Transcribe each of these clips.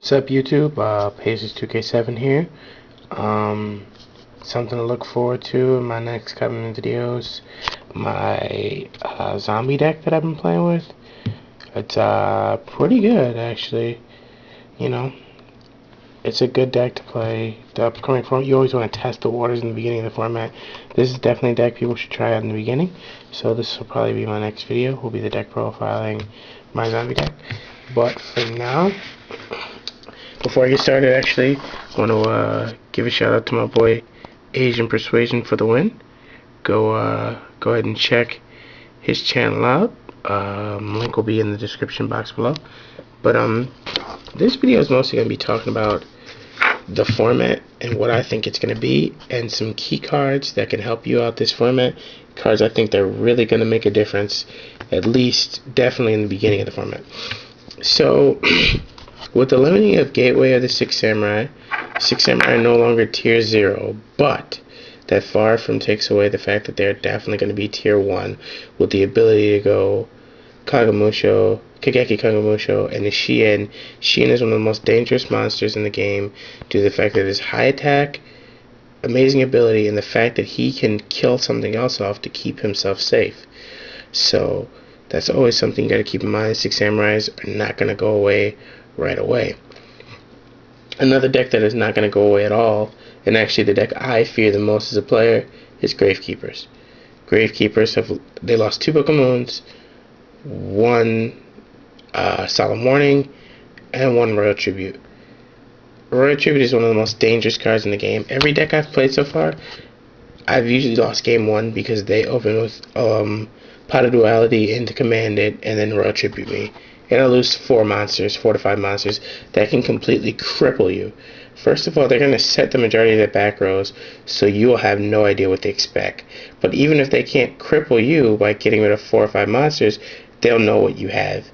What's up, YouTube? Pacers2K7 here. Um, Something to look forward to in my next coming videos. My zombie deck that I've been playing with. It's pretty good, actually. You know, it's a good deck to play. The upcoming format, you always want to test the waters in the beginning of the format. This is definitely a deck people should try out in the beginning. So this will probably be my next video. Will be the deck profiling my zombie deck. But for now, before I get started, actually, I want to give a shout out to my boy Asian Persuasion for the win. Go ahead and check his channel out. Link will be in the description box below. But this video is mostly going to be talking about the format and what I think it's going to be, and some key cards that can help you out this format. Cards I think they're really going to make a difference, at least definitely in the beginning of the format. So, with the limiting of Gateway of the Six Samurai are no longer tier 0, but that far from takes away the fact that they're definitely going to be tier 1 with the ability to go Kageki Kagemusho, and the Shien. Shien is one of the most dangerous monsters in the game due to the fact that his high attack, amazing ability, and the fact that he can kill something else off to keep himself safe. So that's always something you got to keep in mind. The Six Samurais are not going to go away right away. Another deck that is not going to go away at all, and actually the deck I fear the most as a player, is Gravekeepers. Gravekeepers they lost 2 Book of Moons, 1 Solemn Warning, and 1 Royal Tribute. Royal Tribute is one of the most dangerous cards in the game. Every deck I've played so far, I've usually lost game 1 because they open with Pot of Duality into Commanded and then Royal Tribute me. And I lose 4 to 5 monsters that can completely cripple you. First of all, they're going to set the majority of their back rows, so you'll have no idea what they expect. But even if they can't cripple you by getting rid of 4 or 5 monsters, they'll know what you have,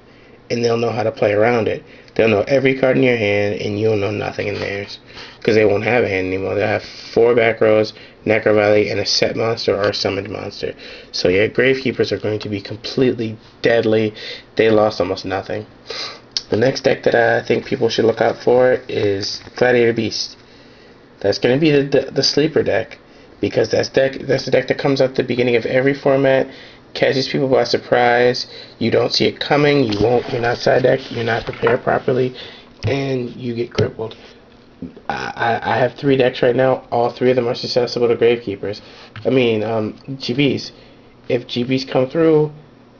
and they'll know how to play around it. They'll know every card in your hand, and you'll know nothing in theirs, because they won't have a hand anymore. They'll have 4 back rows, Necro Valley, and a set monster or a summoned monster. So yeah, Gravekeepers are going to be completely deadly. They lost almost nothing. The next deck that I think people should look out for is Gladiator Beast. That's going to be the sleeper deck, because that's the deck that comes out at the beginning of every format, catches people by surprise. You don't see it coming. You're not side decked. You're not prepared properly, and you get crippled. I have 3 decks right now. All 3 of them are susceptible to Gravekeepers. I mean, GBs. If GBs come through,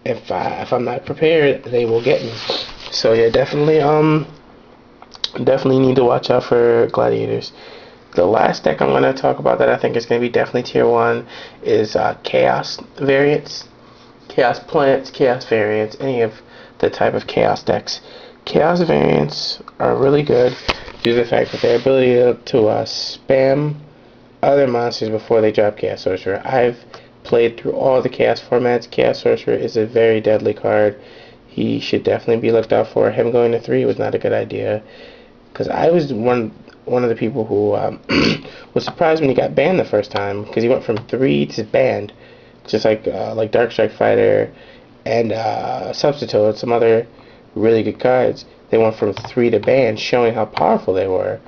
if I'm not prepared, they will get me. So yeah, definitely need to watch out for Gladiators. The last deck I'm going to talk about that I think is going to be definitely tier 1 is Chaos variants. Chaos Plants, Chaos variants, any of the type of Chaos decks. Chaos variants are really good due to the fact that their ability to spam other monsters before they drop Chaos Sorcerer. I've played through all the Chaos formats. Chaos Sorcerer is a very deadly card. He should definitely be looked out for. Him going to 3 was not a good idea, because I was one of the people who was surprised when he got banned the first time, because he went from 3 to banned, just like Darkstrike Fighter and Substitute and some other really good cards. They went from 3 to banned, showing how powerful they were,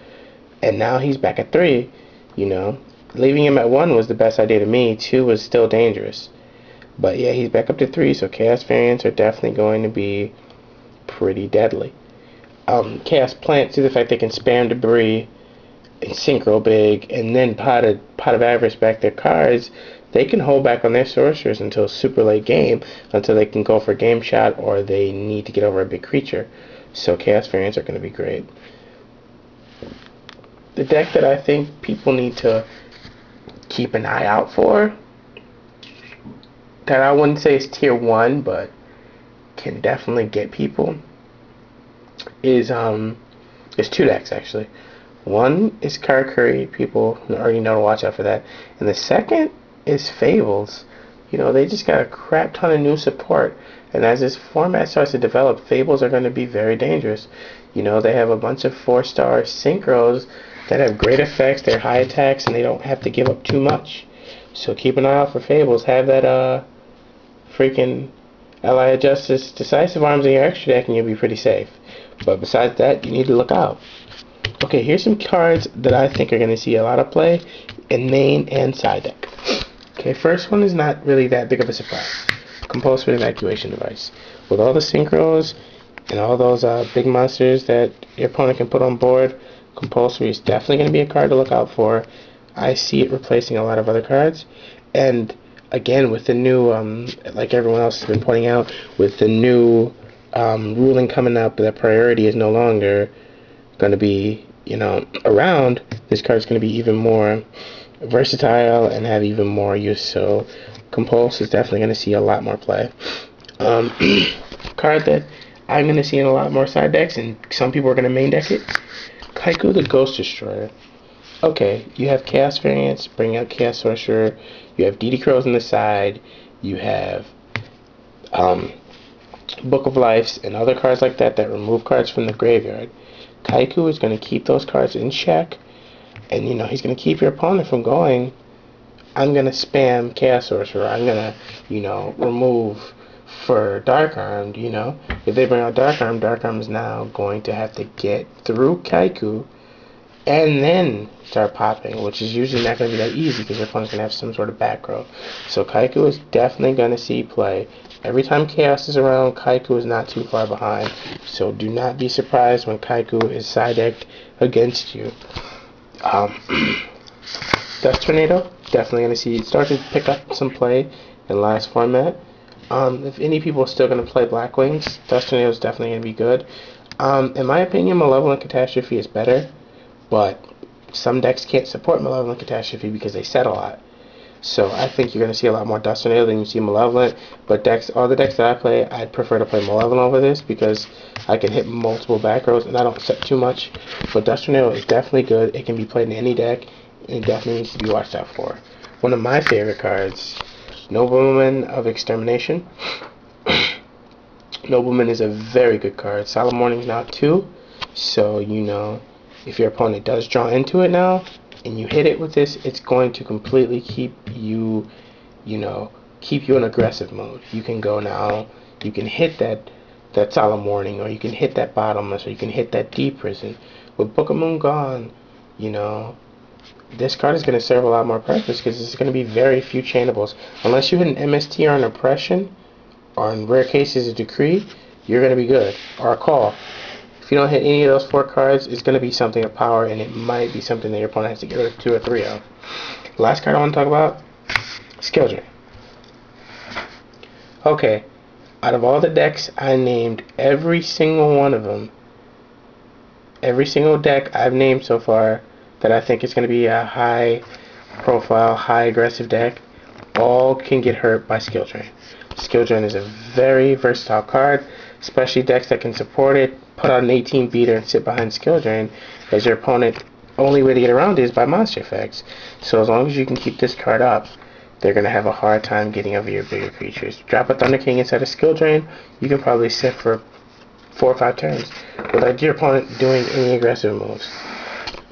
and now he's back at 3. You know, leaving him at 1 was the best idea to me. 2 was still dangerous. But yeah, he's back up to 3, so Chaos variants are definitely going to be pretty deadly. Chaos Plants, due to the fact they can spam debris and synchro big, and then pot of Avarice back their cards, they can hold back on their sorcerers until super late game, until they can go for game shot or they need to get over a big creature. So Chaos variants are going to be great. The deck that I think people need to keep an eye out for, that I wouldn't say is tier 1, but can definitely get people, is 2 decks actually. One is Karakuri. People already know to watch out for that, and the second is Fables. You know, they just got a crap ton of new support, and as this format starts to develop, Fables are going to be very dangerous. You know, they have a bunch of 4-star synchros that have great effects. They're high attacks, and they don't have to give up too much. So keep an eye out for Fables. Have that freaking Ally Justice, Decisive Arms in your extra deck and you'll be pretty safe. But besides that, you need to look out. Okay, here's some cards that I think are going to see a lot of play in main and side deck. Okay, first one is not really that big of a surprise. Compulsory Evacuation Device. With all the synchros and all those big monsters that your opponent can put on board, Compulsory is definitely going to be a card to look out for. I see it replacing a lot of other cards. And again, with the new, like everyone else has been pointing out, with the new ruling coming up that priority is no longer going to be, around, this card is going to be even more versatile and have even more use. So Compulse is definitely going to see a lot more play. Card that I'm going to see in a lot more side decks, and some people are going to main deck it, Kaiku the Ghost Destroyer. Okay, you have Chaos variants, bring out Chaos Sorcerer, you have DD Crows on the side, you have Book of Lives and other cards like that that remove cards from the graveyard. Kaiku is going to keep those cards in check, and he's going to keep your opponent from going, I'm going to spam Chaos Sorcerer, I'm going to, remove for Dark Armed, If they bring out Dark Arm is now going to have to get through Kaiku and then start popping, which is usually not going to be that easy because your opponent's going to have some sort of back row. So Kaiku is definitely going to see play. Every time Chaos is around, Kaiku is not too far behind. So do not be surprised when Kaiku is side decked against you. Dust Tornado, definitely going to see start to pick up some play in last format. If any people are still going to play Blackwings, Dust Tornado is definitely going to be good. In my opinion, Malevolent Catastrophe is better, but some decks can't support Malevolent Catastrophe because they set a lot. So I think you're going to see a lot more Dust Tornado than you see Malevolent. But all the decks that I play, I'd prefer to play Malevolent over this because I can hit multiple back rows and I don't set too much. But Dust Tornado is definitely good. It can be played in any deck, and it definitely needs to be watched out for. One of my favorite cards, Nobleman of Extermination. Nobleman is a very good card. Solemn Warning is now 2, so if your opponent does draw into it now and you hit it with this, it's going to completely keep you, keep you in aggressive mode. You can go now, you can hit that Solemn Warning, or you can hit that Bottomless, or you can hit that Deep Prison. With Book of Moon gone, this card is going to serve a lot more purpose because there's going to be very few chainables. Unless you hit an MST or an Oppression, or in rare cases a Decree, you're going to be good. Or a Call. If you don't hit any of those 4 cards, it's going to be something of power, and it might be something that your opponent has to get rid of 2 or 3 of. The last card I want to talk about, Skill Drain. Okay, out of all the decks I named, every single one of them, every single deck I've named so far that I think is going to be a high profile, high aggressive deck, all can get hurt by Skill Drain. Skill Drain is a very versatile card, especially decks that can support it. Put out an 18 beater and sit behind Skill Drain, as your opponent, only way to get around it is by monster effects. So as long as you can keep this card up, they're going to have a hard time getting over your bigger creatures. Drop a Thunder King inside of Skill Drain, you can probably sit for 4 or 5 turns without your opponent doing any aggressive moves.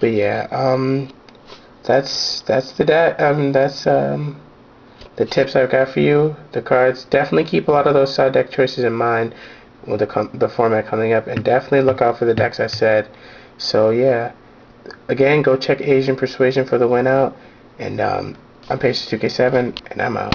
But yeah, that's the tips I've got for you. The cards, definitely keep a lot of those side deck choices in mind with the format coming up, and definitely look out for the decks I said. So yeah, again, go check Asian Persuasion for the win out, and I'm Patience2k7, and I'm out.